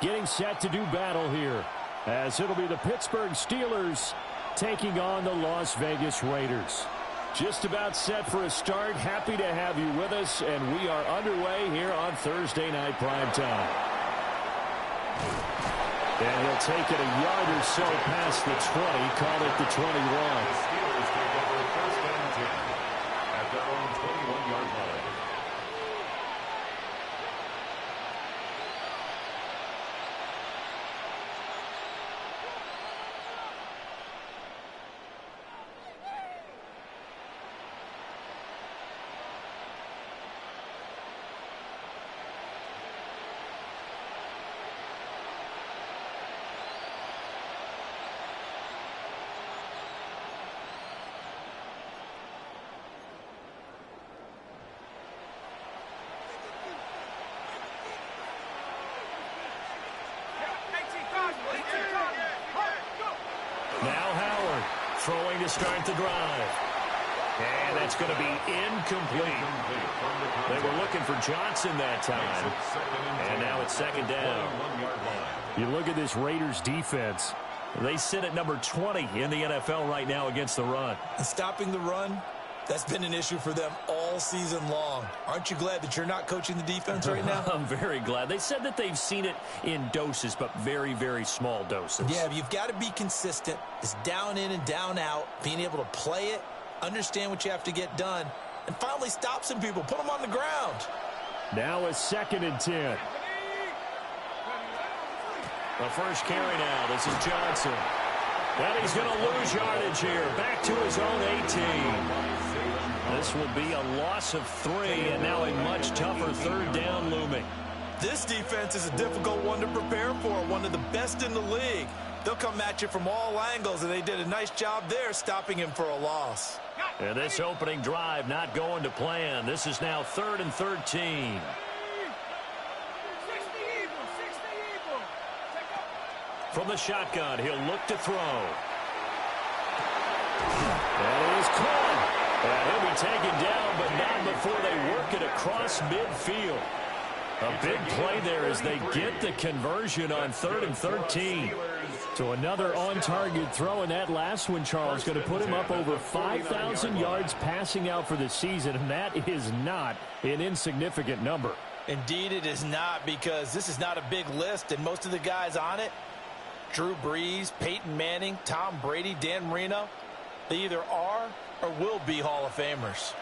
getting set to do battle here, as it'll be the Pittsburgh Steelers taking on the Las Vegas Raiders. Just about set for a start. Happy to have you with us, and we are underway here on Thursday Night Primetime. And he'll take it a yard or so past the 20, call it the 21. The Steelers take over first and 10 at their own 21-yard line. Now Howard throwing to start the drive. And that's going to be incomplete. They were looking for Johnson that time. And now it's second down. You look at this Raiders defense. They sit at number 20 in the NFL right now against the run. And stopping the run, that's been an issue for them all season long. Aren't you glad that you're not coaching the defense right now? I'm very glad. They said that they've seen it in doses, but very, very small doses. Yeah, you've got to be consistent. It's down in and down out, being able to play it, understand what you have to get done, and finally stop some people, put them on the ground. Now a second and 10. The first carry now. This is Johnson. And he's going to lose yardage here. Back to his own 18. This will be a loss of 3, and now a much tougher third down looming. This defense is a difficult one to prepare for, one of the best in the league. They'll come at you from all angles, and they did a nice job there stopping him for a loss. And this opening drive not going to plan. This is now 3rd and 13. From the shotgun, he'll look to throw. That is caught. And he'll be taken down, but not before they work it across midfield. A big play there as they get the conversion on 3rd and 13. So another on-target throw, and that last one, Charles, going to put him up over 5,000 yards passing out for the season, and that is not an insignificant number. Indeed it is not, because this is not a big list, and most of the guys on it, Drew Brees, Peyton Manning, Tom Brady, Dan Marino, they either are or will be Hall of Famers.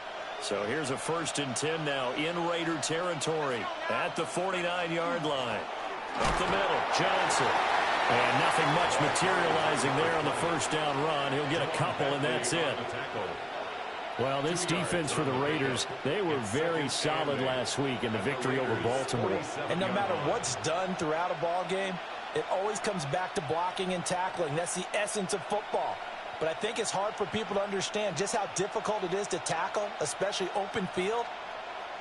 So here's a 1st and 10 now in Raider territory at the 49-yard line. Up the middle, Johnson. And nothing much materializing there on the first down run. He'll get a couple, and that's it. Well, this defense for the Raiders, they were very solid last week in the victory over Baltimore. And no matter what's done throughout a ball game, it always comes back to blocking and tackling. That's the essence of football. But I think it's hard for people to understand just how difficult it is to tackle, especially open field.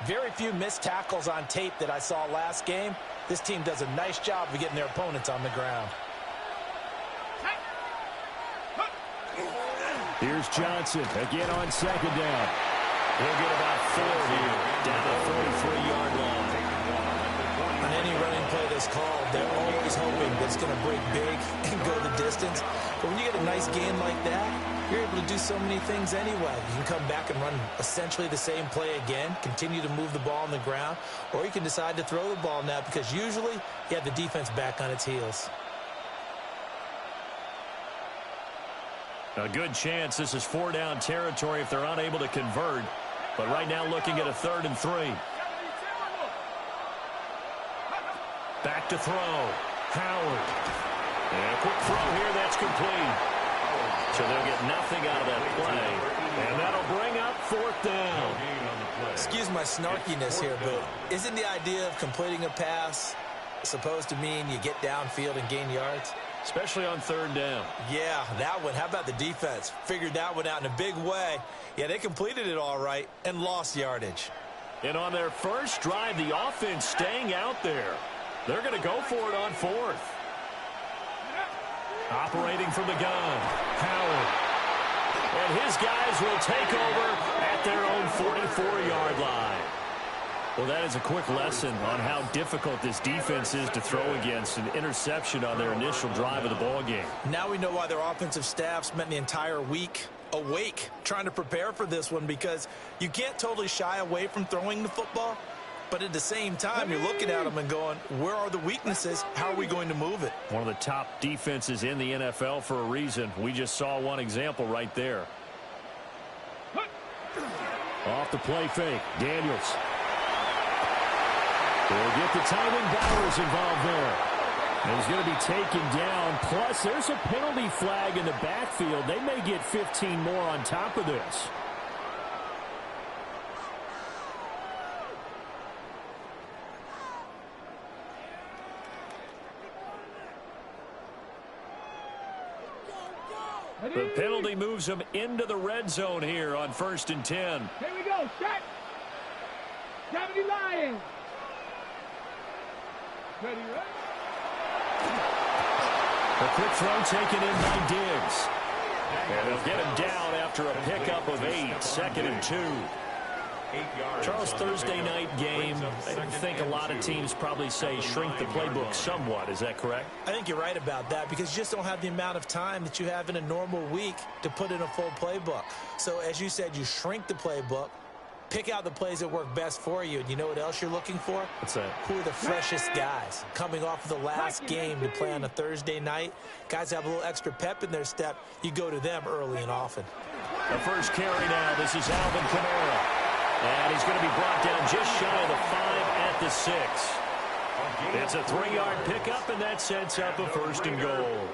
Very few missed tackles on tape that I saw last game. This team does a nice job of getting their opponents on the ground. Here's Johnson again on second down. He'll get about 4 here, down the 43-yard line. On any running play that's called, they're always hoping that it's going to break big and go the distance. But when you get a nice gain like that, you're able to do so many things anyway. You can come back and run essentially the same play again, continue to move the ball on the ground, or you can decide to throw the ball now because usually you have the defense back on its heels. A good chance this is 4-down territory if they're unable to convert. But right now looking at a 3rd and 3. Back to throw. Howard. And a quick throw here, that's complete. So they'll get nothing out of that play. And that'll bring up 4th down. Excuse my snarkiness here, but isn't the idea of completing a pass supposed to mean you get downfield and gain yards? Especially on 3rd down. Yeah, that one. How about the defense? Figured that one out in a big way. Yeah, they completed it all right and lost yardage. And on their first drive, the offense staying out there. They're going to go for it on 4th. Operating from the gun, Howard. And his guys will take over at their own 44-yard line. Well, that is a quick lesson on how difficult this defense is to throw against. An interception on their initial drive of the ball game. Now we know why their offensive staff spent the entire week awake trying to prepare for this one, because you can't totally shy away from throwing the football, but at the same time you're looking at them and going, where are the weaknesses? How are we going to move it? One of the top defenses in the NFL for a reason. We just saw one example right there. Off the play fake, Daniels. They'll get the tight end Bowers involved there. And he's going to be taken down. Plus, there's a penalty flag in the backfield. They may get 15 more on top of this. The penalty moves them into the red zone here on 1st and 10. Here we go. Set. 70 Lions. Ready, right? A quick throw taken in by Diggs. And they'll get him down after a pickup of 8, 2nd and 2. Charles, Thursday night game, I think a lot of teams probably say shrink the playbook somewhat. Is that correct? I think you're right about that, because you just don't have the amount of time that you have in a normal week to put in a full playbook. So as you said, you shrink the playbook, pick out the plays that work best for you. And you know what else you're looking for? What's that? Who are the freshest guys coming off of the last game to play on a Thursday night? Guys have a little extra pep in their step. You go to them early and often. The first carry now. This is Alvin Kamara. And he's going to be brought down just shy of the 5 at the 6. It's a 3-yard pickup, and that sets up a 1st and goal.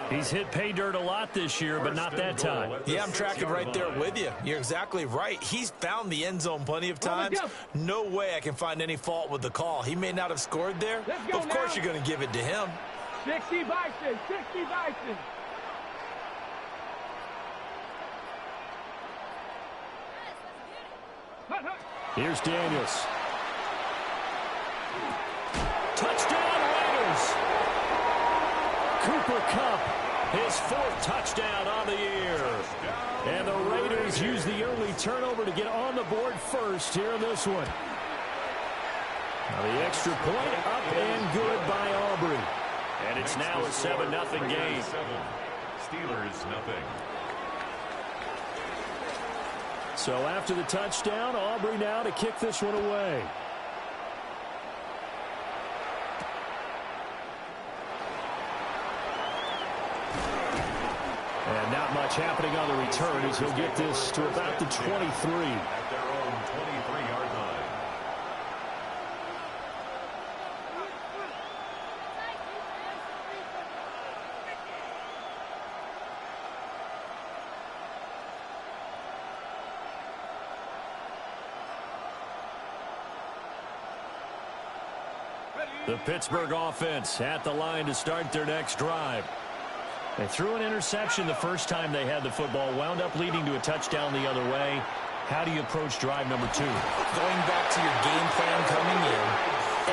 He's hit pay dirt a lot this year, but not that time. Yeah, I'm tracking right there with you. You're exactly right. He's found the end zone plenty of times. No way I can find any fault with the call. He may not have scored there, but of course you're going to give it to him. 60 Bison. 60 Bison. Here's Daniels. Touchdown Raiders. Cooper Kupp, his 4th touchdown on the year. And the Raiders use the early turnover to get on the board first here in this one. Now the extra point up and good by Aubrey. And it's now a 7-0 game. Steelers nothing. So after the touchdown, Aubrey now to kick this one away. And not much happening on the return as he'll get this to about the 23. At their own 23-yard line. The Pittsburgh offense at the line to start their next drive. They threw an interception the first time they had the football, wound up leading to a touchdown the other way. How do you approach drive number 2? Going back to your game plan coming in,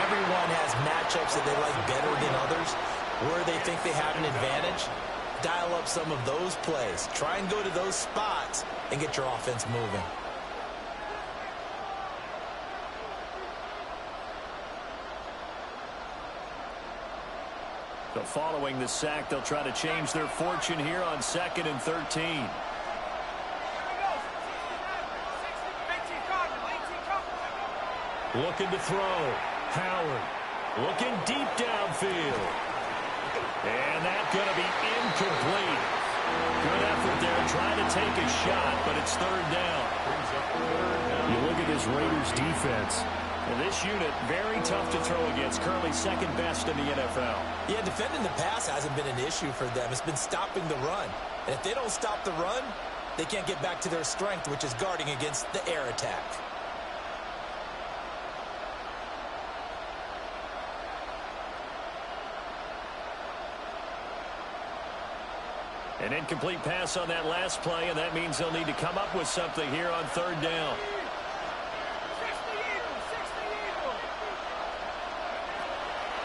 everyone has matchups that they like better than others. Where they think they have an advantage, dial up some of those plays. Try and go to those spots and get your offense moving. So following the sack, they'll try to change their fortune here on 2nd and 13. Looking to throw. Howard looking deep downfield. And that's going to be incomplete. Good effort there trying to take a shot, but it's 3rd down. You look at this Raiders defense. And this unit, very tough to throw against, currently 2nd best in the NFL. Yeah, defending the pass hasn't been an issue for them. It's been stopping the run. And if they don't stop the run, they can't get back to their strength, which is guarding against the air attack. An incomplete pass on that last play, and that means they'll need to come up with something here on 3rd down.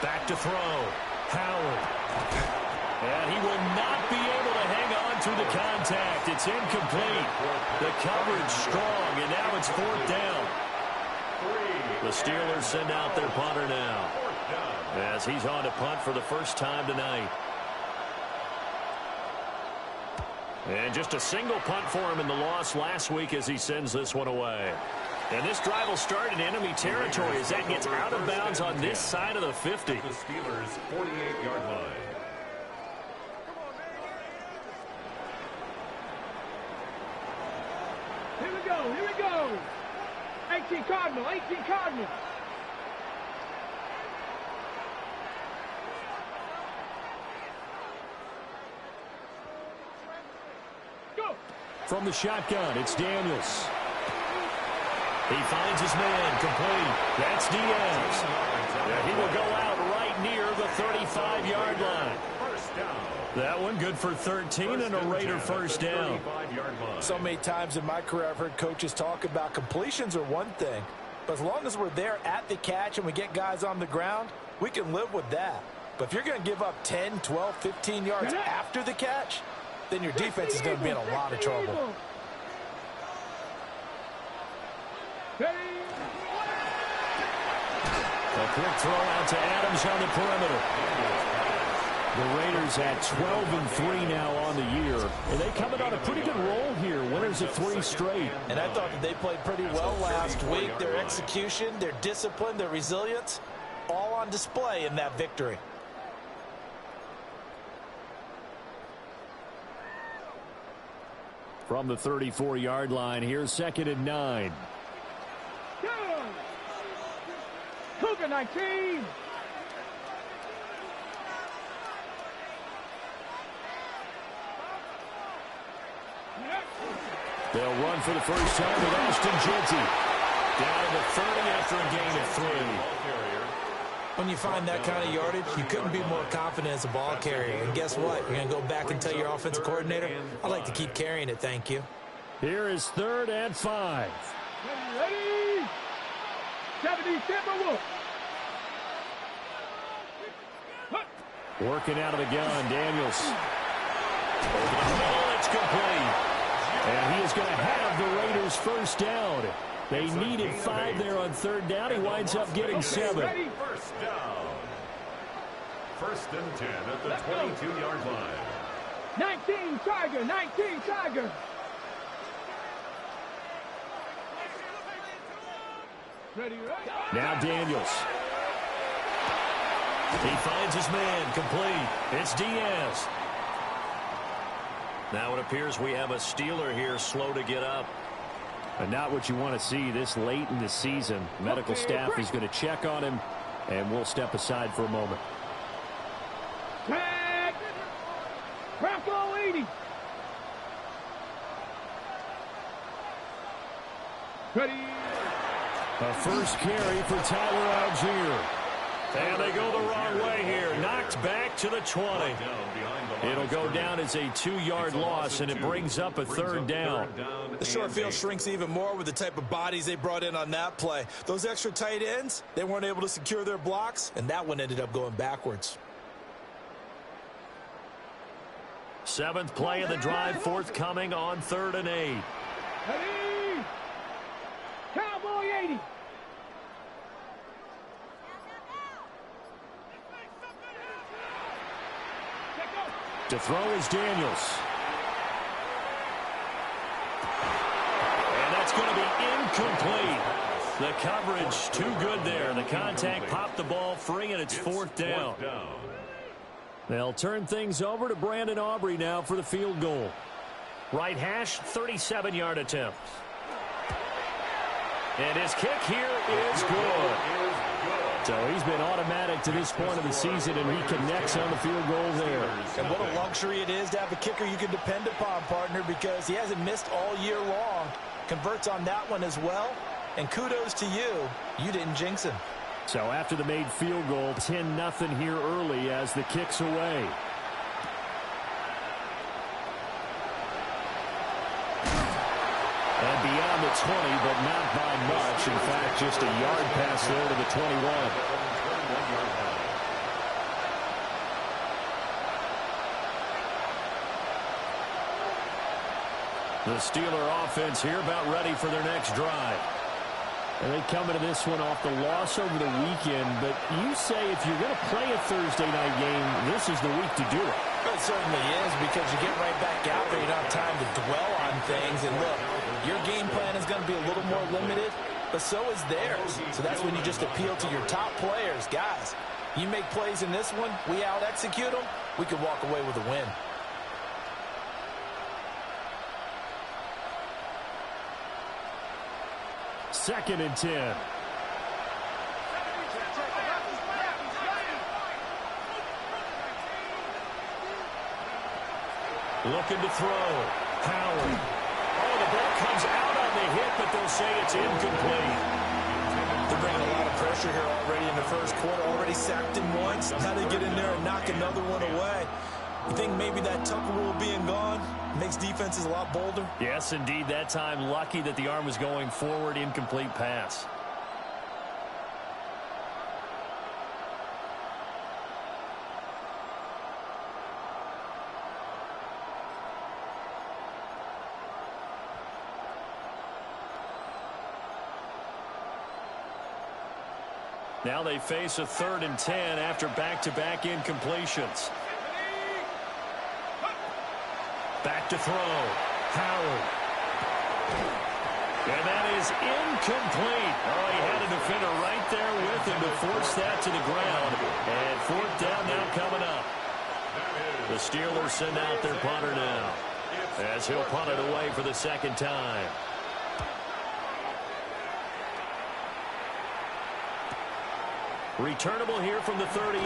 Back to throw. Howard. And he will not be able to hang on through the contact. It's incomplete. The coverage strong, and now it's 4th down. The Steelers send out their punter now, as he's on to punt for the first time tonight. And just a single punt for him in the loss last week as he sends this one away. And this drive will start in enemy territory as that gets out of bounds on this side of the 50. The Steelers' 48-yard line. Here we go, here we go. 18 Cardinal, 18 Cardinal. Go. From the shotgun, it's Daniels. He finds his man, complete. That's Diaz. And he will go out right near the 35-yard line. First down. That one good for 13 and a Raider first down. 35-yard line. So many times in my career I've heard coaches talk about completions are one thing, but as long as we're there at the catch and we get guys on the ground, we can live with that. But if you're going to give up 10, 12, 15 yards after the catch, then your defense is going to be in a lot of trouble. A quick throw out to Adams on the perimeter. The Raiders at 12-3 now on the year. And they coming on a pretty good roll here. Winners of 3 straight. And I thought that they played pretty well last week. Their execution, their discipline, their resilience, all on display in that victory. From the 34-yard line, here's 2nd and 9. Cougar 19. They'll run for the first time with Austin Jeanty. Down to the 30 after a gain of 3. When you find that kind of yardage, you couldn't be more confident as a ball carrier. And guess what? You're going to go back and tell your offensive coordinator, I'd like to keep carrying it, thank you. Here is 3rd and 5. Ready? 70 Timberwolves. Working out of the gun, Daniels. Oh, it's complete. And he is going to have the Raiders first down. They needed 5 there on 3rd down. He winds up getting 7. First down. 1st and 10 at the 22-yard line. 19 Tiger, 19 Tiger. Ready, ready. Now Daniels. He finds his man, complete. It's Diaz. Now it appears we have a Steeler here slow to get up. And not what you want to see this late in the season. Medical staff is going to check on him, and we'll step aside for a moment. Tag. Bronco 80. Ready. A first carry for Tyler Algier. And they go the wrong way here. Knocked back to the 20. It'll go down as a 2-yard loss, and it brings up a 3rd down. The short field shrinks even more with the type of bodies they brought in on that play. Those extra tight ends, they weren't able to secure their blocks, and that one ended up going backwards. 7th play of the drive forthcoming on 3rd and 8. Ready. Cowboy 80. To throw is Daniels. And that's going to be incomplete. The coverage too good there. The contact popped the ball free, and it's 4th down. They'll turn things over to Brandon Aubrey now for the field goal. Right hash, 37-yard attempt. And his kick here is good. So he's been automatic to this point of the season, and he connects on the field goal there. And what a luxury it is to have a kicker you can depend upon, partner, because he hasn't missed all year long. Converts on that one as well. And kudos to you. You didn't jinx him. So after the made field goal, 10-0 here early as the kick's away. And beyond the 20, but not by much. In fact, just a yard pass there to the 21. The Steeler offense here about ready for their next drive. And they come into this one off the loss over the weekend. But you say if you're going to play a Thursday night game, this is the week to do it. It certainly is, because you get right back out there. You don't have time to dwell on things. And look, your game plan is going to be a little more limited, but so is theirs. So that's when you just appeal to your top players. Guys, you make plays in this one, we out-execute them, we could walk away with a win. Second and 10. Looking to throw. Howard. Oh, the ball comes out on the hit, but they'll say it's incomplete. They're bringing a lot of pressure here already in the first quarter. Already sacked him once. Now they get in there and knock another one away. You think maybe that Tucker rule being gone makes defenses a lot bolder? Yes, indeed. That time, lucky that the arm was going forward. Incomplete pass. Now they face a 3rd and 10 after back-to-back incompletions. Back to throw. Howard. And that is incomplete. Oh, he had a defender right there with him to force that to the ground. And 4th down now coming up. The Steelers send out their punter now, as he'll punt it away for the 2nd time. Returnable here from the 38.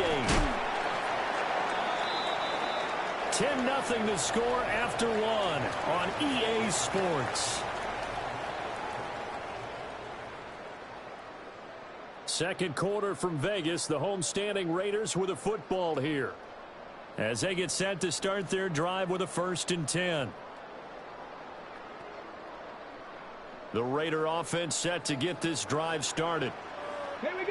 10-0 to score after one on EA Sports. Second quarter from Vegas. The homestanding Raiders with a football here, as they get set to start their drive with a 1st and 10. The Raider offense set to get this drive started.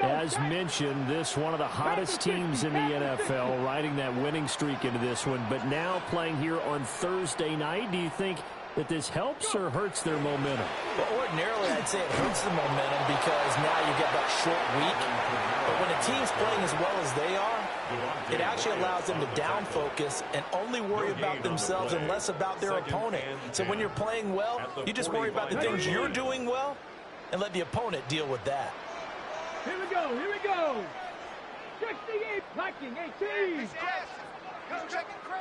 As mentioned, this one of the hottest teams in the NFL, riding that winning streak into this one, but now playing here on Thursday night. Do you think that this helps or hurts their momentum? Well, ordinarily, I'd say it hurts the momentum because now you get that short week. But when a team's playing as well as they are, it actually allows them to down focus and only worry about themselves and less about their opponent. So when you're playing well, you just worry about the things you're doing well and let the opponent deal with that. Here we go, here we go. 68, Viking 18. Go check it, Craig.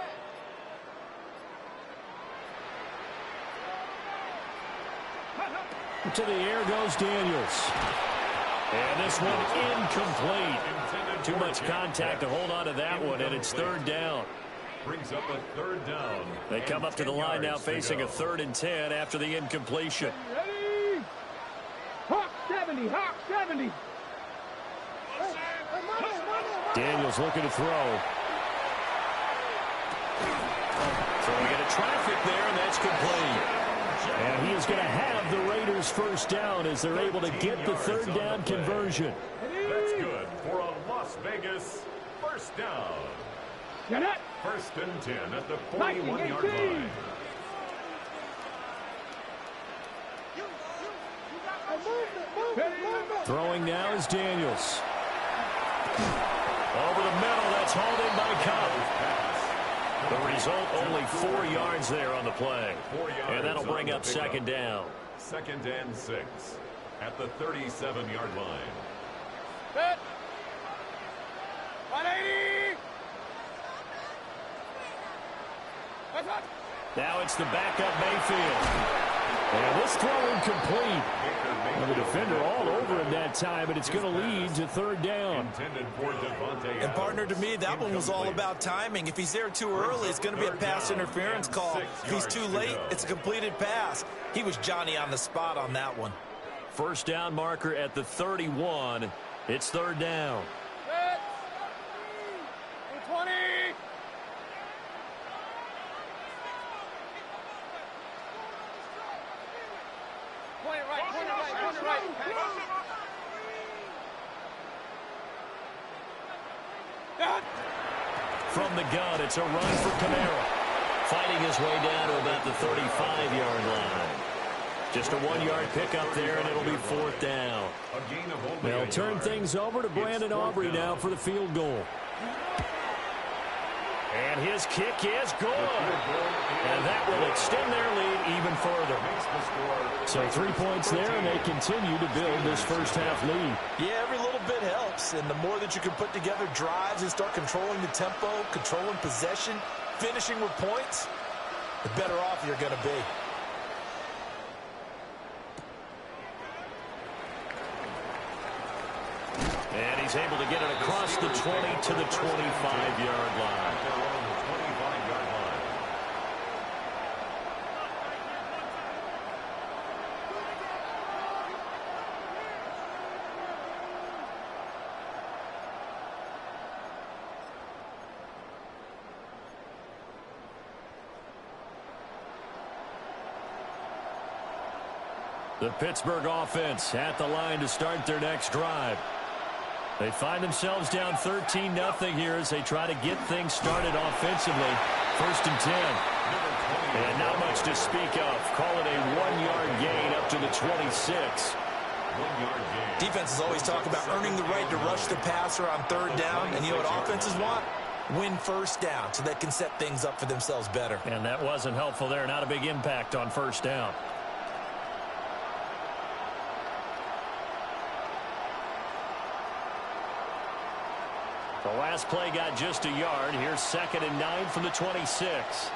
To the air goes Daniels. And this one incomplete. Too much contact to hold on to that one, and it's 3rd down. Brings up a 3rd down. They come up to the line now facing a 3rd and 10 after the incompletion. Ready? Hawk 70, Hawk 70. Daniels looking to throw. Throwing into traffic there, and that's complete. And he is going to have the Raiders' 1st down as they're able to get the 3rd down conversion. That's good for a Las Vegas 1st down. Get it. 1st and 10 at the 41-yard line. Throwing now is Daniels. Over the middle, that's hauled in by Cup. The result, only 4 yards there on the play. And that'll bring up 2nd down. 2nd and 6 at the 37-yard line. Set. 180. Now it's the backup Mayfield. And this throw incomplete. And the defender all over him that time, but it's going to lead to 3rd down. And partner, to me, that one was all about timing. If he's there too early, it's going to be a pass interference call. If he's too late, it's a completed pass. He was Johnny on the spot on that one. 1st down marker at the 31. It's 3rd down. Set. 20. From the gun, it's a run for Kamara. Fighting his way down to about the 35-yard line. Just a 1-yard pickup there, and it'll be 4th down. They'll turn things over to Brandon Aubrey now for the field goal. And his kick is good. And that will extend their lead even further. So 3 points there, and they continue to build this first-half lead. Yeah, every little bit helps. And the more that you can put together drives and start controlling the tempo, controlling possession, finishing with points, the better off you're going to be. And he's able to get it across the 20 to the 25-yard line. The Pittsburgh offense at the line to start their next drive. They find themselves down 13-0 here as they try to get things started offensively. 1st and 10. And not much to speak of. Call it a 1-yard gain up to the 26. Defenses always talk about earning the right to rush the passer on 3rd down. And you know what offenses want? Win 1st down so they can set things up for themselves better. And that wasn't helpful there. Not a big impact on 1st down. The last play got just a yard. Here's 2nd and 9 from the 26.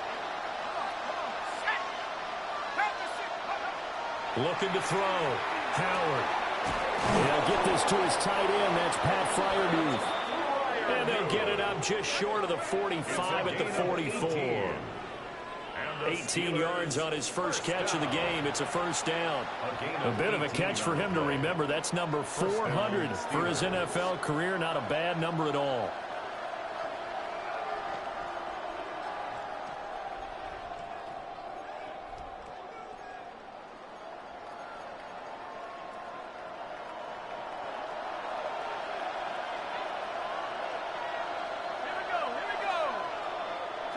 Looking to throw. Howard. They'll get this to his tight end. That's Pat Freiermuth. And they'll get it up just short of the 45 at the 44. 18 yards on his first catch of the game. It's a 1st down. A bit of a catch for him to remember. That's number 400 for his NFL career. Not a bad number at all.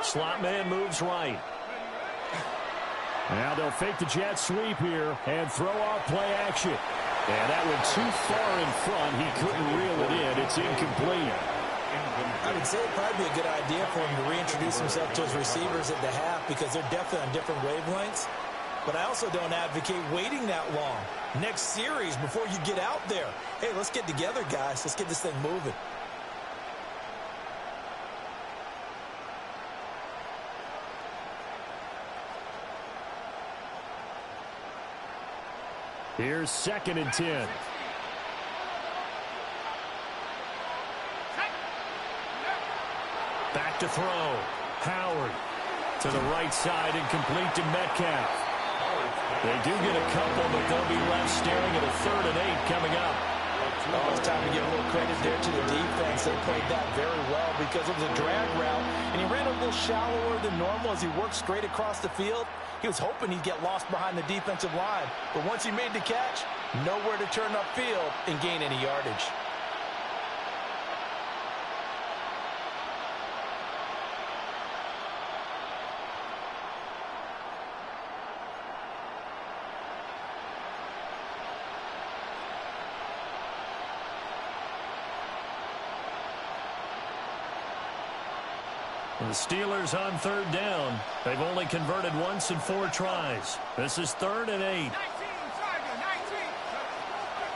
Slot man moves right. Now they'll fake the jet sweep here and throw off play action. And that went too far in front. He couldn't reel it in. It's incomplete. I would say it'd probably be a good idea for him to reintroduce himself to his receivers at the half because they're definitely on different wavelengths. But I also don't advocate waiting that long. Next series before you get out there. Hey, let's get together, guys. Let's get this thing moving. Here's 2nd and 10. Back to throw. Howard to the right side and complete to Metcalf. They do get a couple, but they'll be left staring at a 3rd and 8 coming up. Oh, it's time to give a little credit there to the defense. They played that very well because it was a drag route, and he ran a little shallower than normal as he worked straight across the field. He was hoping he'd get lost behind the defensive line, but once he made the catch, nowhere to turn upfield and gain any yardage. The Steelers on 3rd down. They've only converted once in 4 tries. This is 3rd and 8.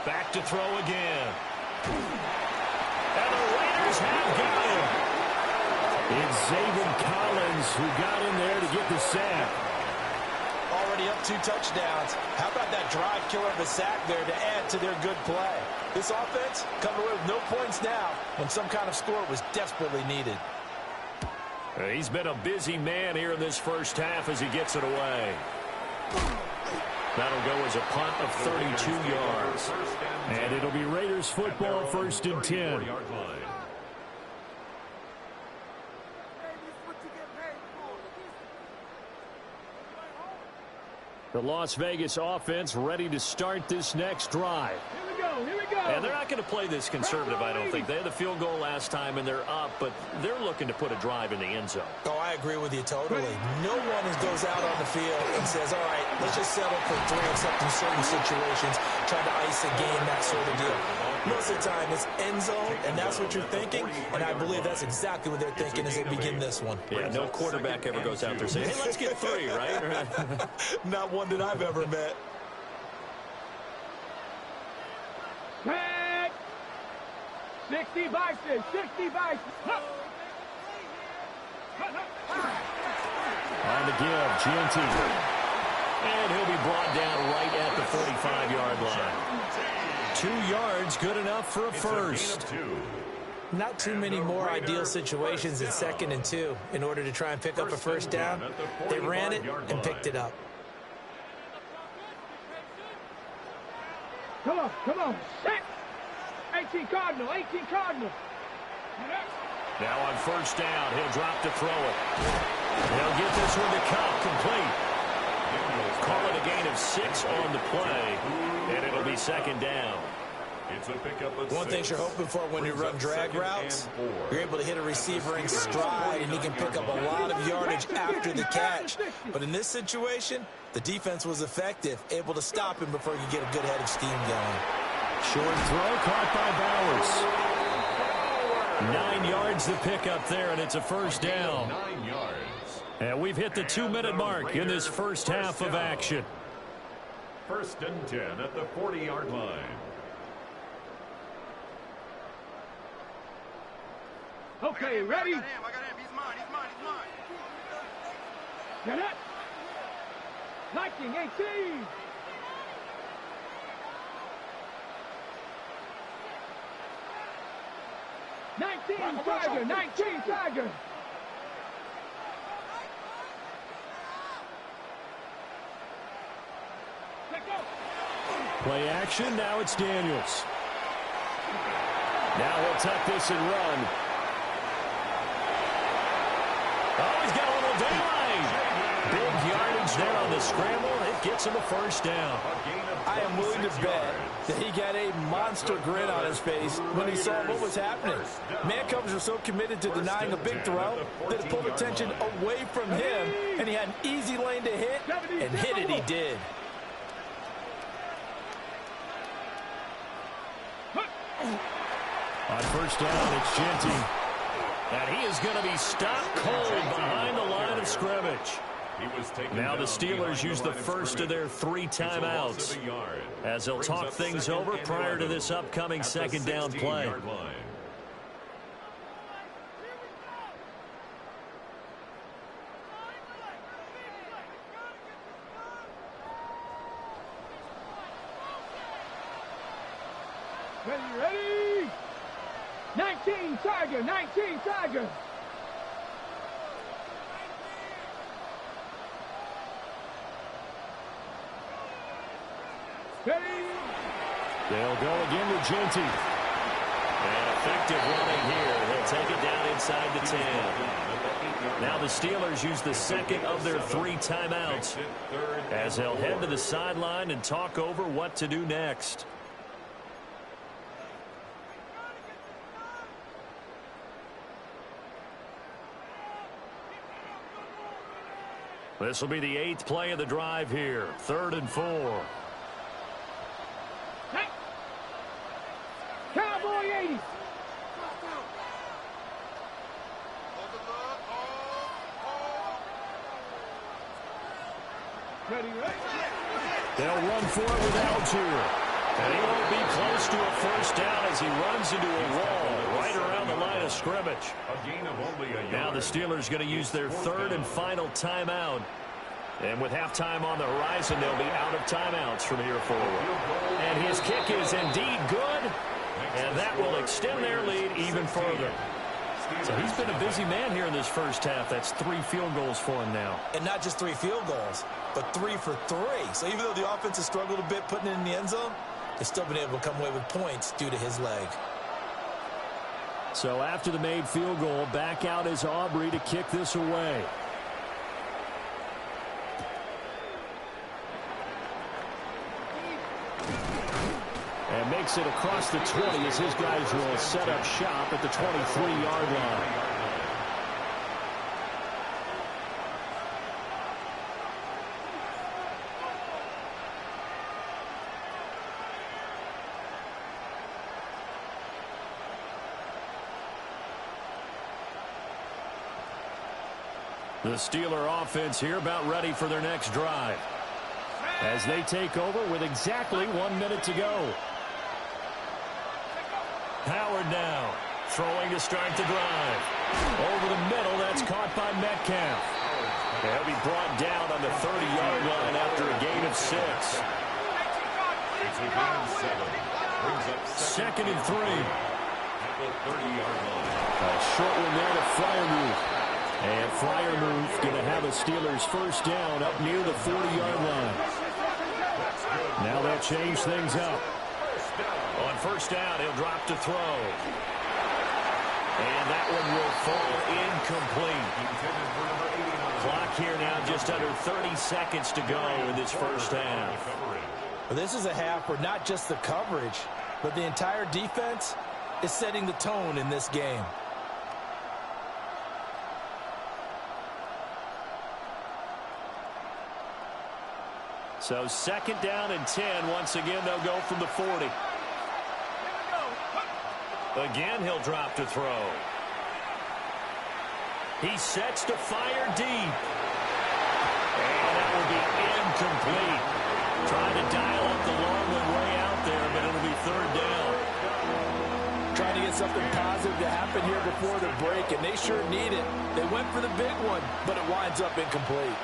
Back to throw again. And the Raiders have got him. It's Zaven Collins who got in there to get the sack. Already up 2 touchdowns. How about that drive killer of a sack there to add to their good play? This offense coming away with no points now when some kind of score was desperately needed. He's been a busy man here in this first half as he gets it away. That'll go as a punt of 32 yards. And it'll be Raiders football, 1st and 10. The Las Vegas offense ready to start this next drive. Here we go, here we go. And they're not going to play this conservative, I don't think. They had the field goal last time, and they're up, but they're looking to put a drive in the end zone. Oh, I agree with you totally. No one goes out on the field and says, all right, let's just settle for 3, except in certain situations, trying to ice a game, that sort of deal. Most of the time, it's end zone, and that's what you're thinking, and I believe that's exactly what they're thinking as they begin this one. Yeah, no quarterback ever goes out there saying, hey, let's get 3, right? Not one that I've ever met. Back. 60 Bison, 60 Bison. On the give, Gianti. And he'll be brought down right at the 45-yard line. 2 yards, good enough for a first. Not too many more ideal situations in 2nd and 2 in order to try and pick up a first down. They ran it and picked it up. Come on, set. 18 Cardinal, 18 Cardinal. Now on first down, he'll drop to throw it. He'll get this one to Cup, complete. Call it a gain of 6 on the play, and it'll be 2nd down. It's a pickup of One thing you're hoping for when you run drag routes, you're able to hit a receiver in stride, and he can pick up a lot of yardage after the catch. But in this situation, the defense was effective, able to stop him before he could get a good head of steam going. Short throw caught by Bowers. 9 yards to pick up there, and it's a first down. 9 yards. And we've hit the 2-minute mark in this first half of action. 1st and 10 at the 40-yard line. Okay, ready? I got him. He's mine. Get it. 19, 18. Tiger, 19 Tiger. Play action, now it's Daniels. Now he'll tuck this and run. Oh, he's got a little daylight. Big yardage there on the scramble. It gets him a first down. I am willing to bet that he got a monster grin on his face when he saw what was happening. Mancubs were so committed to denying a big throw that it pulled attention away from him, and he had an easy lane to hit, and hit it he did. On first down, it's Gianti. And he is going to be stopped cold behind the line of scrimmage. Now the Steelers use the first of their 3 timeouts as they'll talk things over prior to this upcoming 2nd down play. Ready? 19 Tiger, 19 Tiger. Ready? They'll go again with Gianti. And effective running here. They'll take it down inside the 10. Now the Steelers use the 2nd of their 3 timeouts as they'll head to the sideline and talk over what to do next. This will be the 8th play of the drive here. 3rd and 4. Hey. Cowboy 80. Ready? They'll run for it with Algier. And he won't be close to a first down as he runs into a wall right around the line of scrimmage. Now the Steelers going to use their 3rd and final timeout. And with halftime on the horizon, they'll be out of timeouts from here forward. And his kick is indeed good. And that will extend their lead even further. So he's been a busy man here in this first half. That's 3 field goals for him now. And not just 3 field goals, but 3 for 3. So even though the offense has struggled a bit putting it in the end zone, they've still been able to come away with points due to his leg. So after the made field goal, back out is Aubrey to kick this away. And takes it across the 20 as his guys will set up shop at the 23-yard line. The Steeler offense here about ready for their next drive as they take over with exactly 1 minute to go. Howard now throwing to start the drive. Over the middle, that's caught by Metcalf. He'll be brought down on the 30-yard line after a gain of 6. It's a gain of 7. Brings up Second and 3. At the 30-yard line. A short one there to Freiermuth. And Freiermuth going to have a Steelers first down up near the 40-yard line. Now they'll change things up. On first down, he'll drop to throw. And that one will fall incomplete. Clock here now just under 30 seconds to go in this first half. Well, this is a half where not just the coverage, but the entire defense is setting the tone in this game. So second down and 10. Once again, they'll go from the 40. Again, he'll drop to throw. He sets to fire deep. And that will be incomplete. Trying to dial up the long one way out there, but it'll be third down. Trying to get something positive to happen here before the break, and they sure need it. They went for the big one, but it winds up incomplete.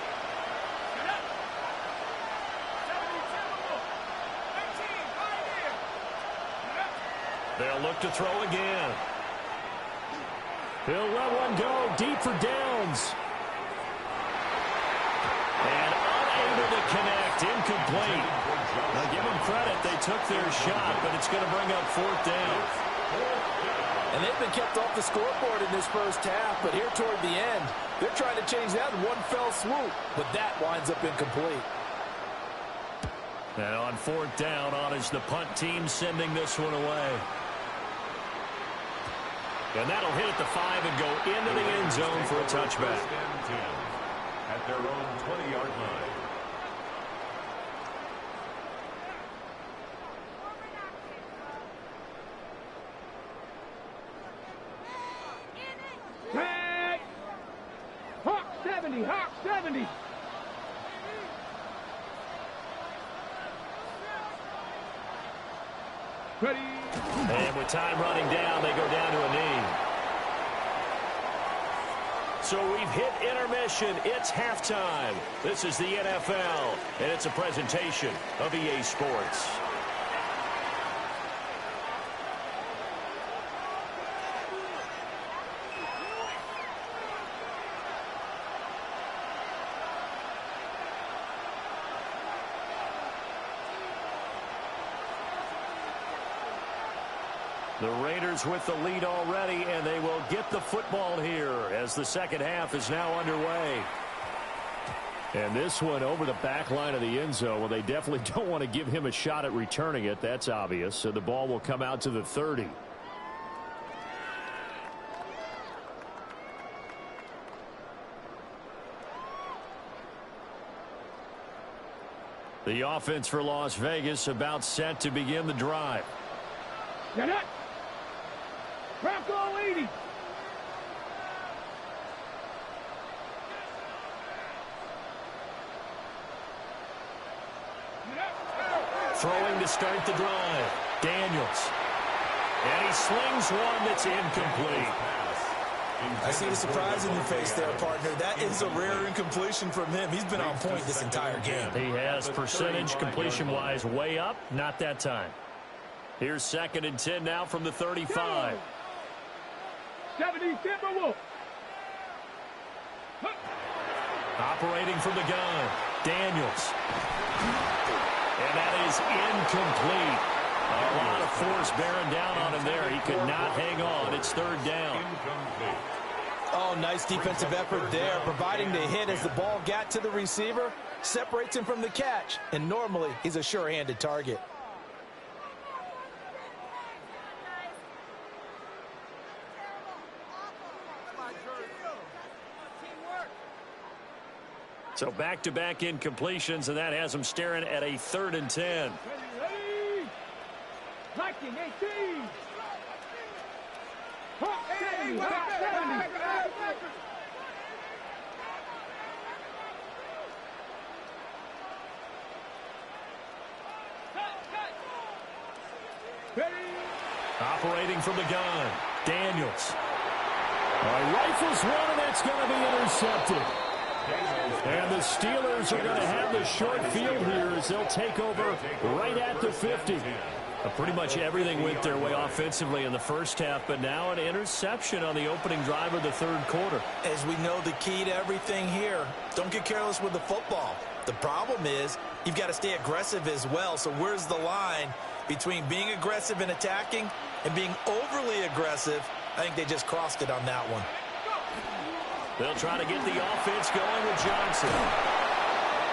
They'll look to throw again. He'll let one go deep for Downs. And unable to connect, incomplete. Now give them credit, they took their shot, but it's going to bring up fourth down. And they've been kept off the scoreboard in this first half, but here toward the end, they're trying to change that in one fell swoop, but that winds up incomplete. And on fourth down, on is the punt team sending this one away. And that'll hit at the 5 and go into the end zone for a touchback. First and 10 at their own 20-yard line. Tag! Hawk 70, Hawk 70. Ready. And with time running down, they go down to a knee. So we've hit intermission. It's halftime. This is the NFL, and it's a presentation of EA Sports. The Raiders with the lead already, and they will get the football here as the second half is now underway. And this one over the back line of the end zone. Well, they definitely don't want to give him a shot at returning it. That's obvious. So the ball will come out to the 30. The offense for Las Vegas about set to begin the drive. Get it. Bronco 80. Throwing to start the drive. Daniels. And he slings one that's incomplete. I see the surprise in your face there, partner. That is a rare incompletion from him. He's been on point this entire game. He has percentage completion-wise way up. Not that time. Here's second and 10 now from the 35. 70 Timberwolf. Operating from the gun. Daniels. And that is incomplete. A lot of force bearing down on him there. He could not hang on. It's third down. Oh, nice defensive effort there, providing the hit as the ball got to the receiver, separates him from the catch, and normally he's a sure-handed target. So back-to-back incompletions, and that has them staring at a 3rd and 10. Ready? Blocking 18. Hawk 70. Hawk 70. Ready? Operating from the gun, Daniels. Rifles one, and that's going to be intercepted. And the Steelers are going to have the short field here as they'll take over right at the 50. Pretty much everything went their way offensively in the first half, but now an interception on the opening drive of the 3rd quarter. As we know, the key to everything here, don't get careless with the football. The problem is you've got to stay aggressive as well. So where's the line between being aggressive and attacking and being overly aggressive? I think they just crossed it on that one. They'll try to get the offense going with Johnson.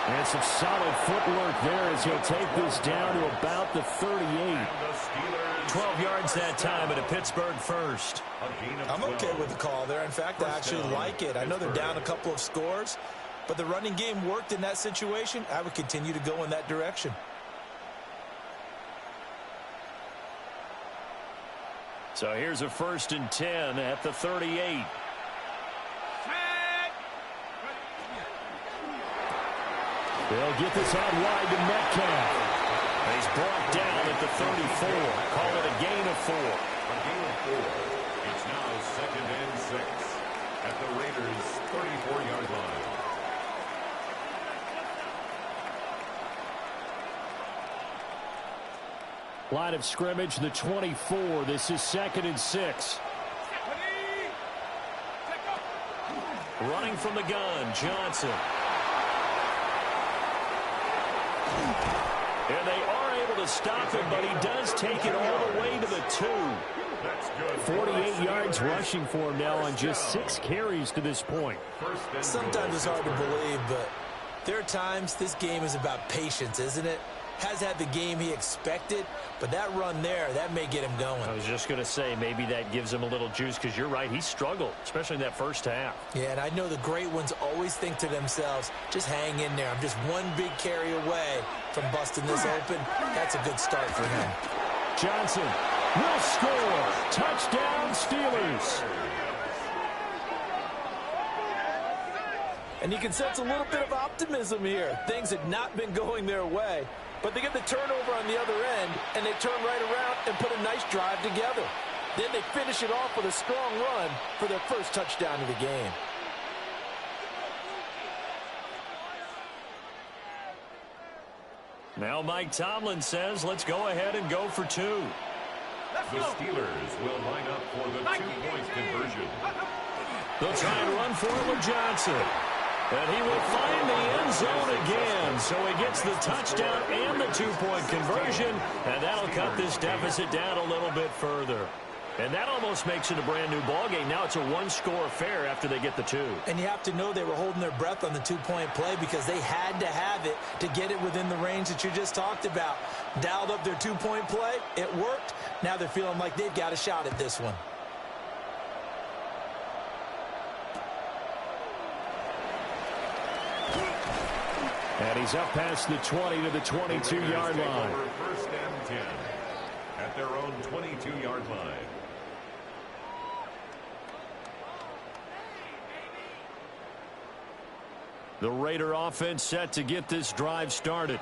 And some solid footwork there as he'll take this down to about the 38. 12 yards that time at a Pittsburgh first. I'm okay with the call there. In fact, I actually like it. I know they're down a couple of scores, but the running game worked in that situation. I would continue to go in that direction. So here's a 1st and 10 at the 38. They'll get this out wide to Metcalf. He's brought down at the 34. Call it a gain of 4. A gain of 4. It's now 2nd and 6 at the Raiders' 34-yard line. Line of scrimmage, the 24. This is 2nd and 6. Running from the gun, Johnson. And they are able to stop him, but he does take it all the way to the 2. 48 yards rushing for him now on just 6 carries to this point. Sometimes it's hard to believe, but there are times this game is about patience, isn't it? Has had the game he expected, but that run there, that may get him going. I was just going to say, maybe that gives him a little juice, because you're right, he struggled, especially in that first half. Yeah, and I know the great ones always think to themselves, just hang in there. I'm just one big carry away from busting this open. That's a good start for him. Johnson will score. Touchdown, Steelers. And you can sense a little bit of optimism here. Things had not been going their way, but they get the turnover on the other end, and they turn right around and put a nice drive together. Then they finish it off with a strong run for their first touchdown of the game. Now Mike Tomlin says, let's go ahead and go for 2. The Steelers will line up for the 2-point conversion. They'll try and run for it with Johnson. And he will find the end zone again. So he gets the touchdown and the 2-point conversion. And that'll cut this deficit down a little bit further. And that almost makes it a brand new ballgame. Now it's a 1-score affair after they get the 2. And you have to know they were holding their breath on the 2-point play because they had to have it to get it within the range that you just talked about. Dialed up their 2-point play. It worked. Now they're feeling like they've got a shot at this one. And he's up past the 20 to the 22-yard line. 1st and 10 at their own 22-yard line. The Raider offense set to get this drive started.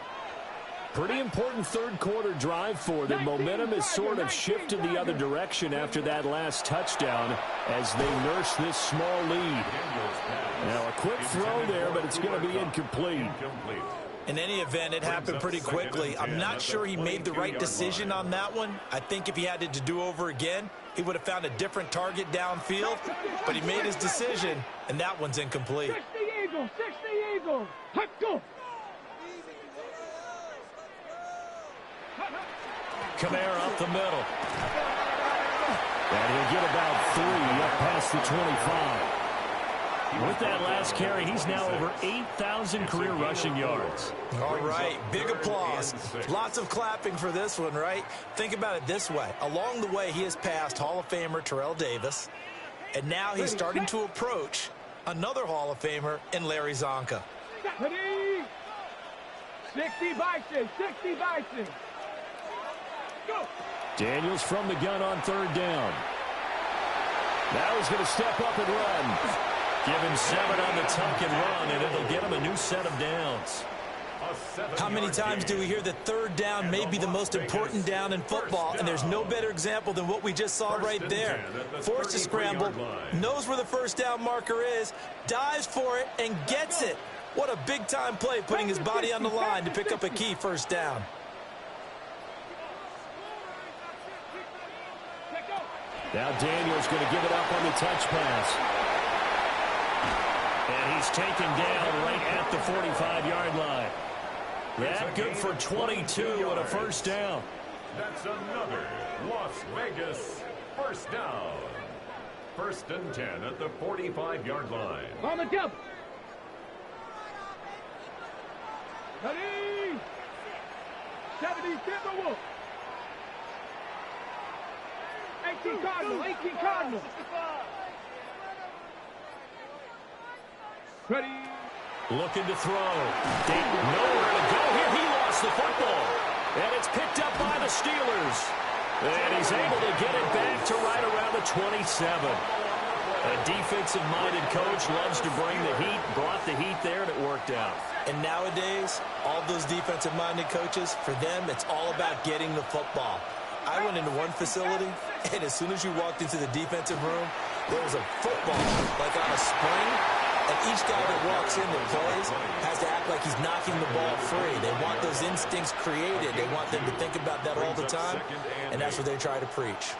Pretty important 3rd quarter drive for them. Momentum has sort of shifted the other direction after that last touchdown as they nurse this small lead. Now a quick throw there, but it's going to be incomplete. In any event, it happened pretty quickly. I'm not sure he made the right decision on that one. I think if he had to do over again, he would have found a different target downfield. But he made his decision, and that one's incomplete. 60 Eagles, 60 Eagles. Let's go. Kamara up the middle. And he'll get about 3 up past the 25. With that last carry, he's now over 8,000 career rushing yards. All right, big applause. Lots of clapping for this one, right? Think about it this way. Along the way, he has passed Hall of Famer Terrell Davis, and now he's starting to approach another Hall of Famer in Larry Zonka. Ready? 60 Bison, 60 Bison. Go. Daniels from the gun on third down. Now he's going to step up and run. Give him 7 on the tuck and run, and it'll get him a new set of downs. How many times do we hear that third down may be the most important down in football, and there's no better example than what we just saw right there. Forced to scramble, knows where the first down marker is, dives for it, and gets it. What a big-time play, putting his body on the line to pick up a key first down. Now Daniels going to give it up on the touch pass. And he's taken down right at the 45-yard line. That good for 22 and a first down. That's another Las Vegas first down. 1st and 10 at the 45-yard line. On the jump. Ready? 70 Timberwolves. 18 Cardinal, 18 Cardinal. Ready? Looking to throw. Dayton nowhere to go here. He lost the football. And it's picked up by the Steelers. And he's able to get it back to right around the 27. A defensive-minded coach loves to bring the heat, brought the heat there, and it worked out. And nowadays, all those defensive-minded coaches, for them, it's all about getting the football. I went into one facility, and as soon as you walked into the defensive room, there was a football like on a spring, and each guy that walks in that plays has to act like he's knocking the ball free. They want those instincts created. They want them to think about that all the time, and that's what they try to preach.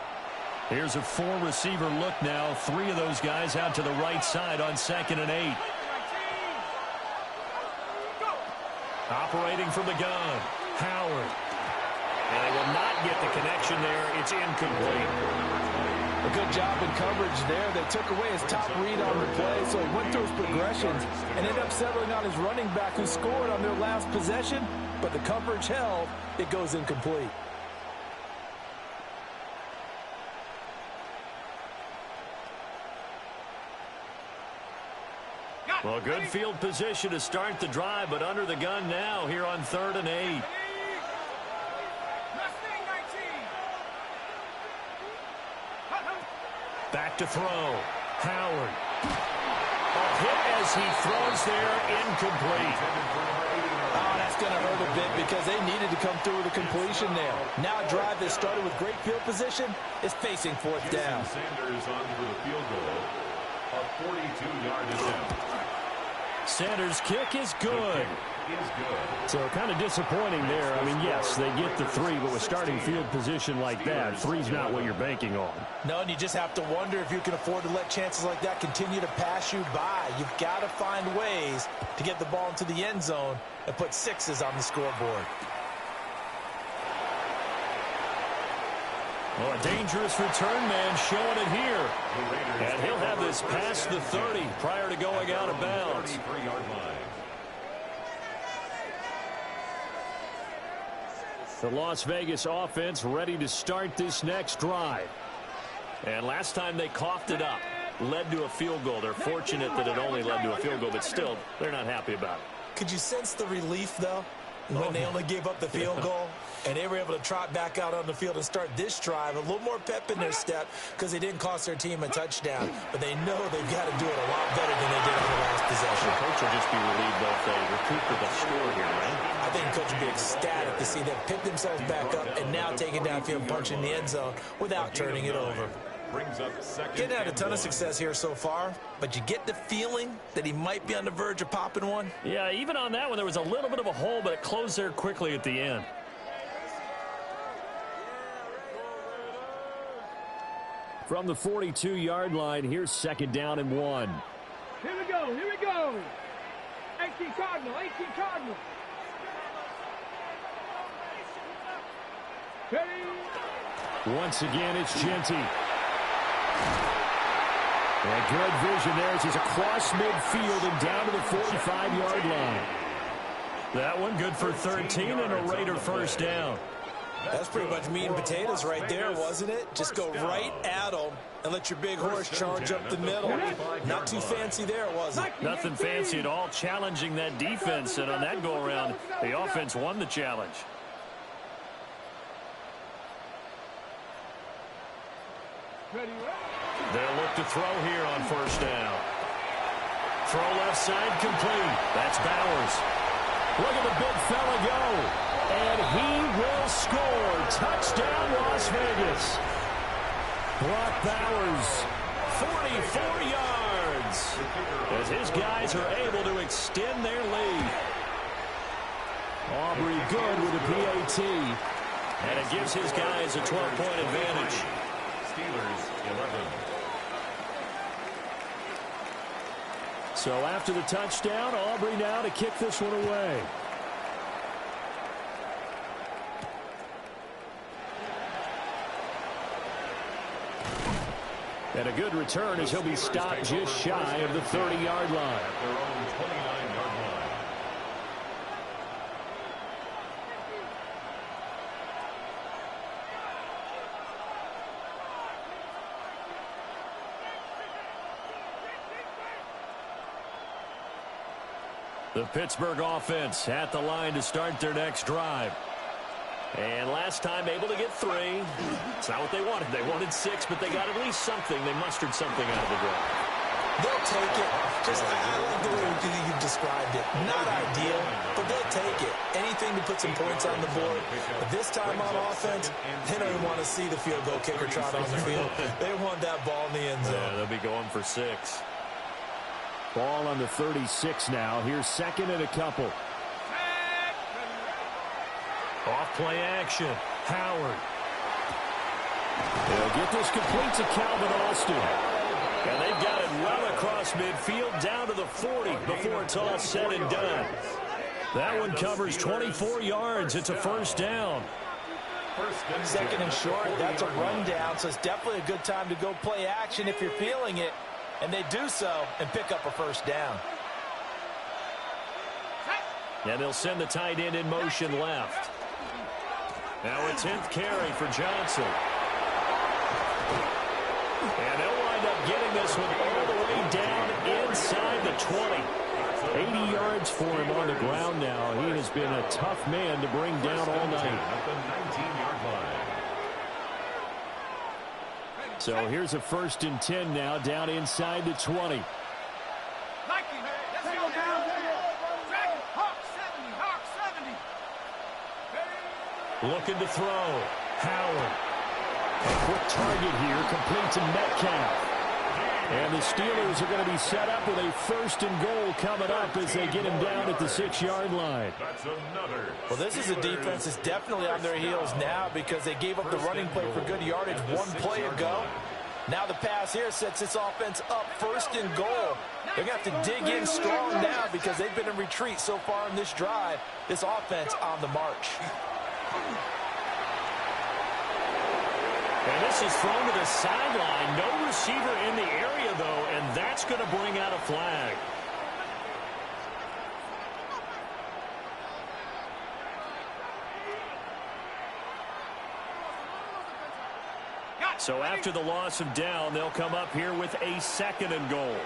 Here's a 4-receiver look now. 3 of those guys out to the right side on 2nd and 8. Operating from the gun, Howard. And they will not get the connection there. It's incomplete. A good job in coverage there. They took away his top read on the play, so he went through his progressions and ended up settling on his running back who scored on their last possession, but the coverage held. It goes incomplete. Well, good field position to start the drive, but under the gun now here on 3rd and 8. Back to throw. Howard. A hit as he throws there, incomplete. Oh, that's going to hurt a bit because they needed to come through with a completion there. Now a drive that started with great field position is facing 4th down. Sanders on for the field goal. A 42-yard attempt. Sanders' kick is good. So kind of disappointing there. I mean, yes, they get the 3, but with starting field position like that, 3's not what you're banking on. No, and you just have to wonder if you can afford to let chances like that continue to pass you by. You've got to find ways to get the ball into the end zone and put 6s on the scoreboard. Well, a dangerous return man showing it here. And he'll have this past the 30 prior to going out of bounds. The Las Vegas offense ready to start this next drive. And last time they coughed it up, led to a field goal. They're fortunate that it only led to a field goal, but still, they're not happy about it. Could you sense the relief, though, when they only gave up the field goal? And they were able to trot back out on the field and start this drive. A little more pep in their step because they didn't cost their team a touchdown. But they know they've got to do it a lot better than they did on the last possession. The coach will just be relieved though if they recoup with a score here, right? I think the coach will be ecstatic to see them pick themselves back up and now take it downfield and punch in the end zone without turning it over. Getting had a ton of success here so far, but you get the feeling that he might be on the verge of popping one. Yeah, even on that one, there was a little bit of a hole, but it closed there quickly at the end. From the 42-yard line, here's 2nd down and 1. Here we go, here we go. 18 Cardinal, 18 Cardinal. Ready? Once again, it's Genty. And good vision there as he's across midfield and down to the 45-yard line. That one good for 13 and a Raider first down. That's pretty much meat and potatoes right there, wasn't it? Just go right at them and let your big horse charge up the middle. Not too fancy there, was it? Nothing fancy at all, challenging that defense, and on that go-around, the offense won the challenge. They'll look to throw here on first down. Throw left side complete. That's Bowers. Look at the big fella go. And he will score. Touchdown, Las Vegas. Brock Bowers, 44 yards. As his guys are able to extend their lead. Aubrey good with a PAT. And it gives his guys a 12-point advantage. Steelers 11. So after the touchdown, Aubrey now to kick this one away. And a good return as he'll be stopped just shy of the 30-yard line. At their own 29-yard line. The Pittsburgh offense at the line to start their next drive. And last time able to get 3. It's not what they wanted. They wanted 6, but they got at least something. They mustered something out of the drive. They'll take it. Just, I like the way you described it. Not ideal, but they'll take it. Anything to put some points on the board. But this time on offense, they don't even want to see the field goal kicker trot on the field. They want that ball in the end zone. Yeah, they'll be going for 6. Ball on the 36 now. Here's second and a couple. Off play action. Howard. They'll get this complete to Calvin Austin. And they've got it well across midfield down to the 40 before it's all said and done. That one covers 24 yards. It's a first down. Second and short, that's a rundown, so it's definitely a good time to go play action if you're feeling it. And they do so and pick up a first down. And they'll send the tight end in motion left. Now a 10th carry for Johnson. And they'll wind up getting this one all the way down inside the 20. 80 yards for him on the ground now. He has been a tough man to bring down all night. At the 19-yard line. So here's a 1st and 10 now down inside the 20. Looking to throw. Howard. A quick target here, complete to Metcalf. And the Steelers are going to be set up with a 1st and goal coming up as they get him down at the 6-yard line. That's another. Well, this is a defense that's definitely on their heels now because they gave up the running play for good yardage one play ago. Now the pass here sets this offense up 1st and goal. They're going to have to dig in strong now because they've been in retreat so far in this drive. This offense on the march. And this is thrown to the sideline. No receiver in the area, though, and that's going to bring out a flag. So after the loss of down, they'll come up here with a 2nd and goal.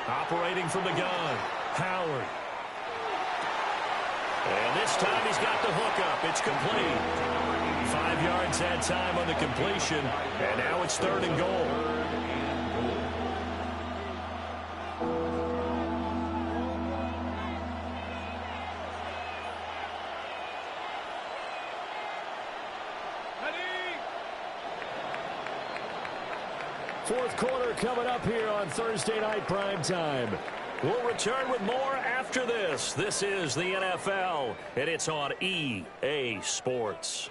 Operating from the gun, Howard. And this time he's got the hook up. It's complete. 5 yards that time on the completion. And now it's 3rd and goal. Fourth quarter coming up here on Thursday Night Primetime. We'll return with more after this. This is the NFL, and it's on EA Sports.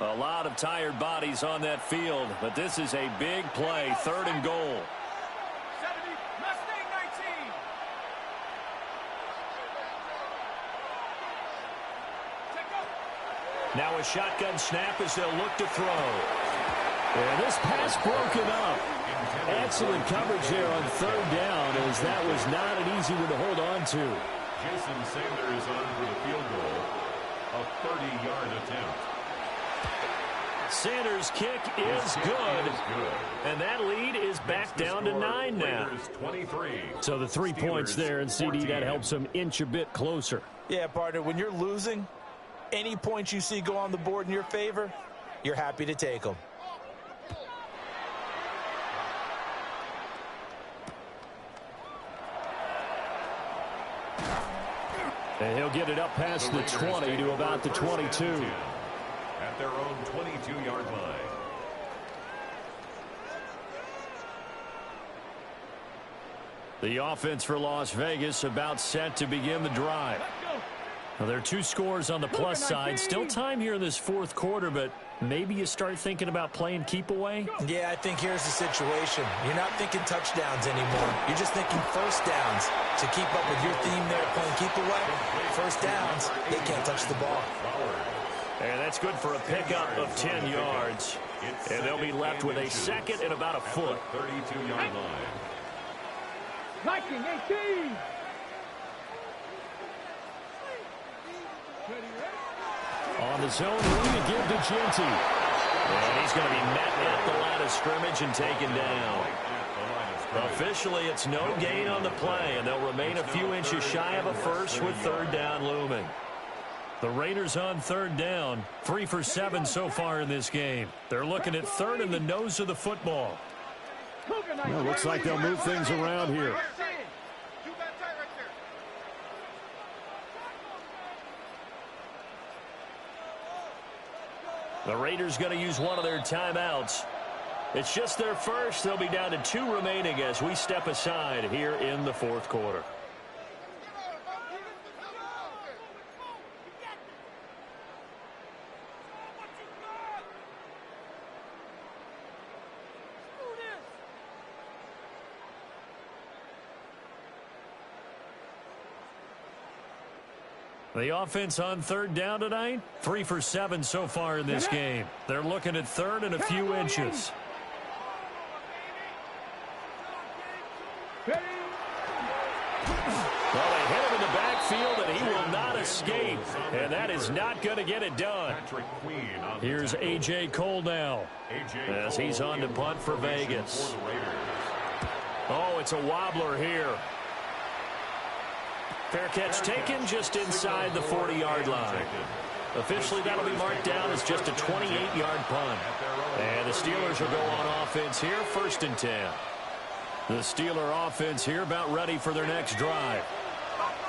A lot of tired bodies on that field, but this is a big play, 3rd and goal. Now a shotgun snap as they'll look to throw. And this pass broken up. Excellent coverage there on third down, as that was not an easy one to hold on to. Jason Sanders on for the field goal. A 30-yard attempt. Sanders' kick is good. And that lead is back down to 9 now. So the 3 points there, and CD, that helps them inch a bit closer. Yeah, partner, when you're losing, any points you see go on the board in your favor, you're happy to take them. And he'll get it up past the 20 to about the 22. At their own 22-yard line. The offense for Las Vegas about set to begin the drive. Well, there are 2 scores on the plus side. Still time here in this fourth quarter, but maybe you start thinking about playing keep away? Yeah, I think here's the situation. You're not thinking touchdowns anymore. You're just thinking first downs. To keep up with your theme there, playing keep away, first downs, they can't touch the ball. And that's good for a pickup of 10 yards. And they'll be left with a second and about a foot. 32-yard line. Viking 18. On the zone, ready to give to Ginty. And he's going to be met at the line of scrimmage and taken down. Officially, it's no gain on the play, and they'll remain a few inches shy of a first with third down looming. The Raiders on third down, 3 for 7 so far in this game. They're looking at third in the nose of the football. Well, looks like they'll move things around here. The Raiders going to use one of their timeouts. It's just their first. They'll be down to 2 remaining as we step aside here in the fourth quarter. The offense on third down tonight, 3 for 7 so far in this game. They're looking at third and a few inches. Well, they hit him in the backfield, and he will not escape. And that is not going to get it done. Here's A.J. Cole now, as he's on to punt for Vegas. Oh, it's a wobbler here. Fair catch taken just inside the 40-yard line. Officially, that'll be marked down as just a 28-yard punt. And the Steelers will go on offense here, 1st and 10. The Steeler offense here about ready for their next drive.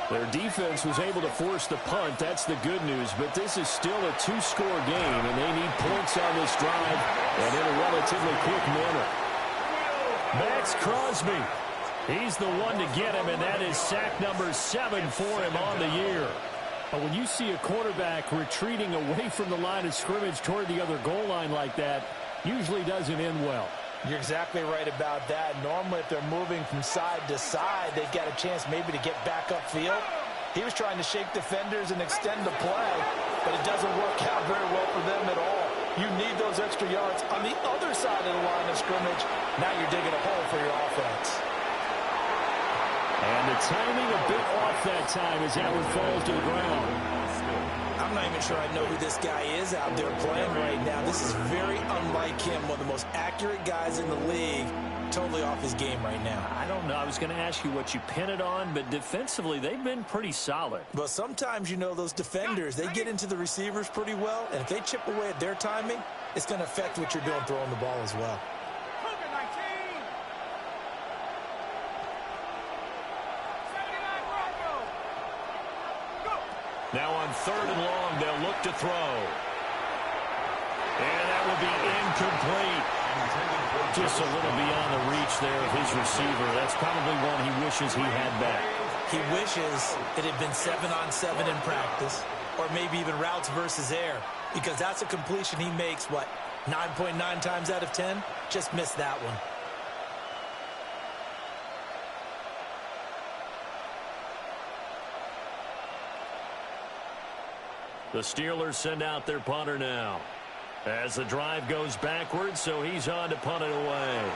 Their defense was able to force the punt. That's the good news. But this is still a 2-score game, and they need points on this drive and in a relatively quick manner. Max Crosby. He's the one to get him, and that is sack number 7 for him on the year. But when you see a quarterback retreating away from the line of scrimmage toward the other goal line like that, usually doesn't end well. You're exactly right about that. Normally, if they're moving from side to side, they've got a chance maybe to get back upfield. He was trying to shake defenders and extend the play, but it doesn't work out very well for them at all. You need those extra yards on the other side of the line of scrimmage. Now you're digging a hole for your offense. And the timing a bit off that time as that one falls to the ground. I'm not even sure I know who this guy is out there playing right now. This is very unlike him, one of the most accurate guys in the league. Totally off his game right now. I don't know. I was going to ask you what you pin it on, but defensively, they've been pretty solid. But sometimes, you know, those defenders, they get into the receivers pretty well, and if they chip away at their timing, it's going to affect what you're doing throwing the ball as well. Now on 3rd and long, they'll look to throw. And that will be incomplete. Just a little beyond the reach there of his receiver. That's probably one he wishes he had back. He wishes it had been 7-on-7 in practice, or maybe even routes versus air, because that's a completion he makes, what, 9.9 times out of 10? Just missed that one. The Steelers send out their punter now. As the drive goes backwards, so he's on to punt it away.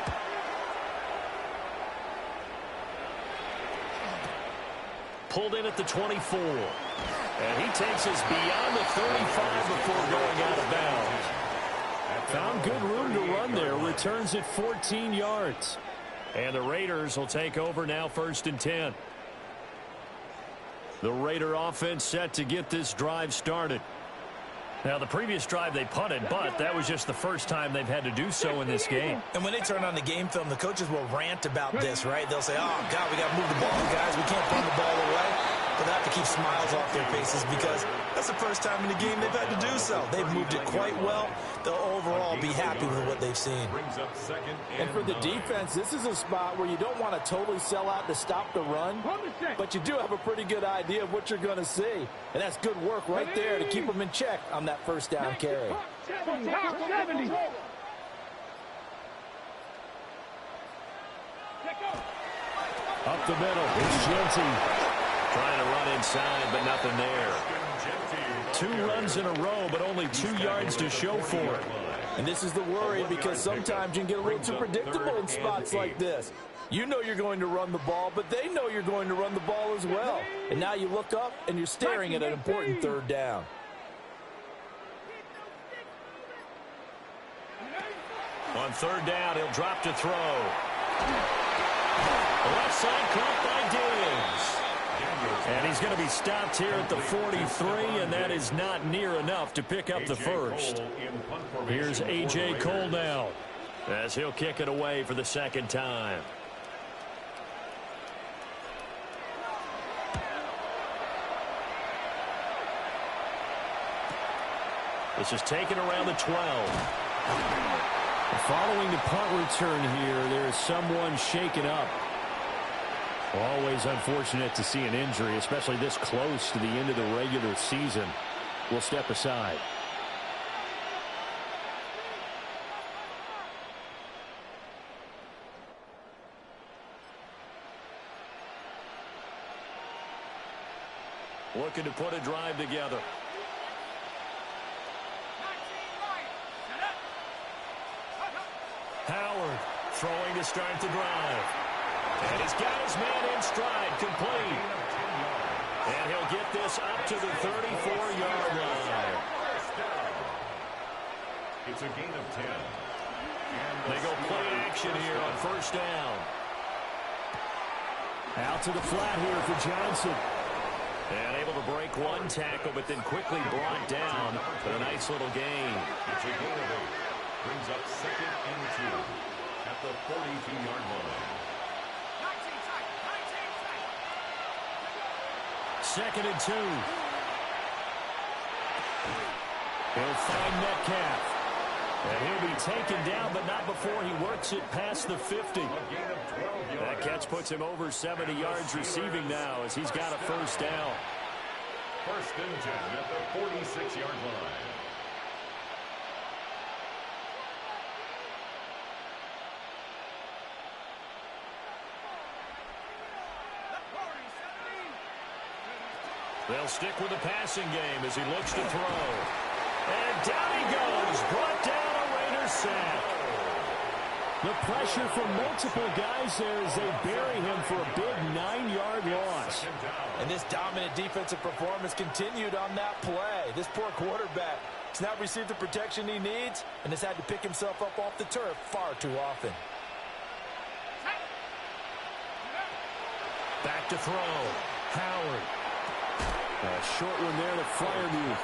Pulled in at the 24. And he takes us beyond the 35 before going out of bounds. Found good room to run there. Returns it 14 yards. And the Raiders will take over now, 1st and 10. The Raider offense set to get this drive started. Now, the previous drive they punted, but that was just the first time they've had to do so in this game. And when they turn on the game film, the coaches will rant about this, right? They'll say, oh, God, we got to move the ball, guys. We can't punt the ball away. But they have to keep smiles off their faces because that's the first time in the game they've had to do so. They've moved it quite well. They'll overall be happy with what they've seen. And for the defense, this is a spot where you don't want to totally sell out to stop the run, but you do have a pretty good idea of what you're going to see. And that's good work right there to keep them in check on that first down carry. 70. Up the middle, it's Genty. Trying to run inside, but nothing there. 2 runs in a row, but only 2 yards to show for it. And this is the worry because sometimes you can get a little too predictable in spots like this. You know you're going to run the ball, but they know you're going to run the ball as well. And now you look up and you're staring at an important 3rd down. On 3rd down, he'll drop to throw. Left side caught by Diggs. And he's going to be stopped here at the 43, and that is not near enough to pick up the first. Here's A.J. Cole now, as he'll kick it away for the 2nd time. This is taken around the 12. Following the punt return here, there is someone shaken up. Always unfortunate to see an injury, especially this close to the end of the regular season. We'll step aside. Looking to put a drive together. Howard throwing to start the drive. And he's got his man in stride, complete. And he'll get this up to the 34-yard line. It's a gain of 10. They go play action here on 1st down. Out to the flat here for Johnson. And able to break 1 tackle, but then quickly brought down for a nice little gain. It's a gain of 8. Brings up 2nd and 2 at the 42-yard line. 2nd and 2. He'll find Metcalf. And he'll be taken down, but not before he works it past the 50. That catch puts him over 70 yards receiving now as he's got a 1st down. 1st and 10 at the 46-yard line. They'll stick with the passing game as he looks to throw. And down he goes. Brought down a Raider sack. The pressure from multiple guys there as they bury him for a big 9-yard loss. And this dominant defensive performance continued on that play. This poor quarterback has not received the protection he needs and has had to pick himself up off the turf far too often. Back to throw. Howard. A short one there to Freiermuth.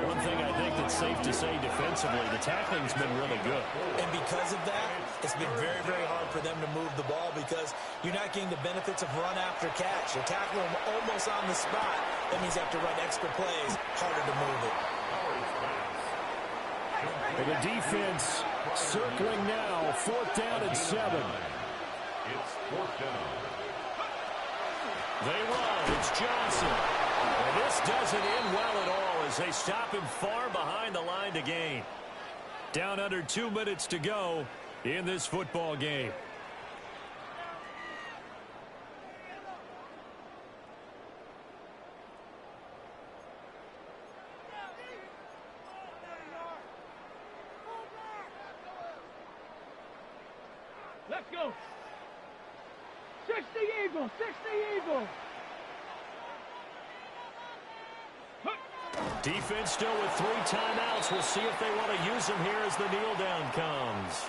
One thing I think that's safe to say defensively, the tackling's been really good. And because of that, it's been very, very hard for them to move the ball because you're not getting the benefits of run after catch. You're tackling them almost on the spot. That means you have to run extra plays, harder to move it. And the defense circling now, 4th down and 7. It's 4th down. They run. It's Johnson. And this doesn't end well at all as they stop him far behind the line to gain. Down under 2 minutes to go in this football game. Let's go. 60 Eagles, 60 Eagles. Defense still with 3 timeouts. We'll see if they want to use them here as the kneel down comes.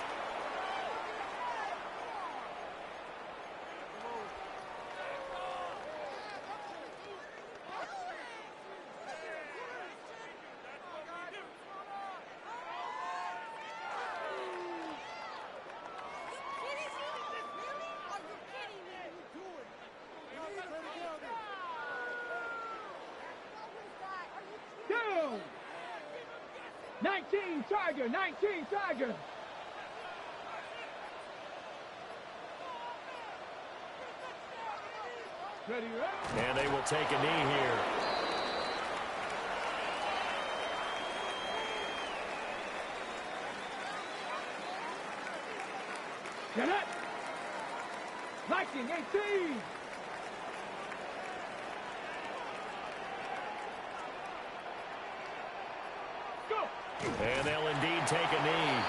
Down. 19 Tiger, 19 Tiger. Ready, ready. And they will take a knee here. Get it. 19, 18. Go. And they'll indeed take a knee.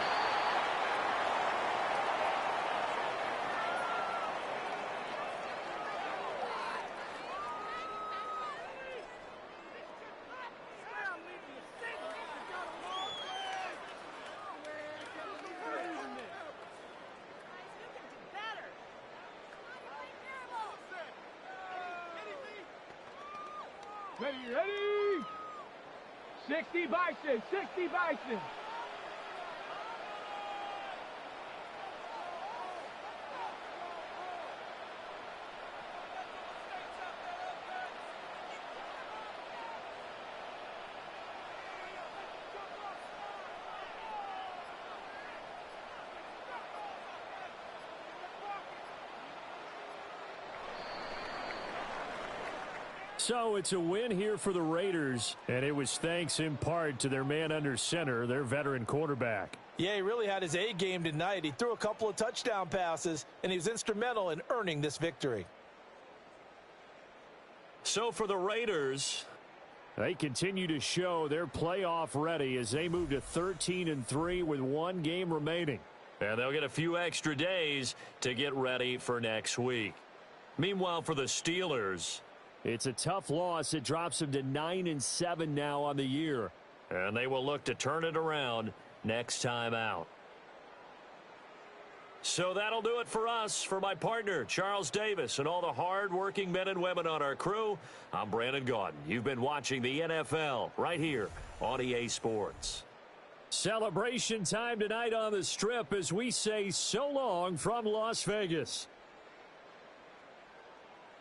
Ready, ready. 60 Bison, 60 Bison. So it's a win here for the Raiders, and it was thanks in part to their man under center, their veteran quarterback. Yeah, he really had his A game tonight. He threw a couple of touchdown passes, and he was instrumental in earning this victory. So for the Raiders, they continue to show they're playoff ready as they move to 13-3 with 1 game remaining. and they'll get a few extra days to get ready for next week. Meanwhile, for the Steelers, it's a tough loss. It drops them to 9-7 now on the year. and they will look to turn it around next time out. So that'll do it for us. For my partner, Charles Davis, and all the hard-working men and women on our crew, I'm Brandon Gaudin. You've been watching the NFL right here on EA Sports. Celebration time tonight on the Strip as we say so long from Las Vegas.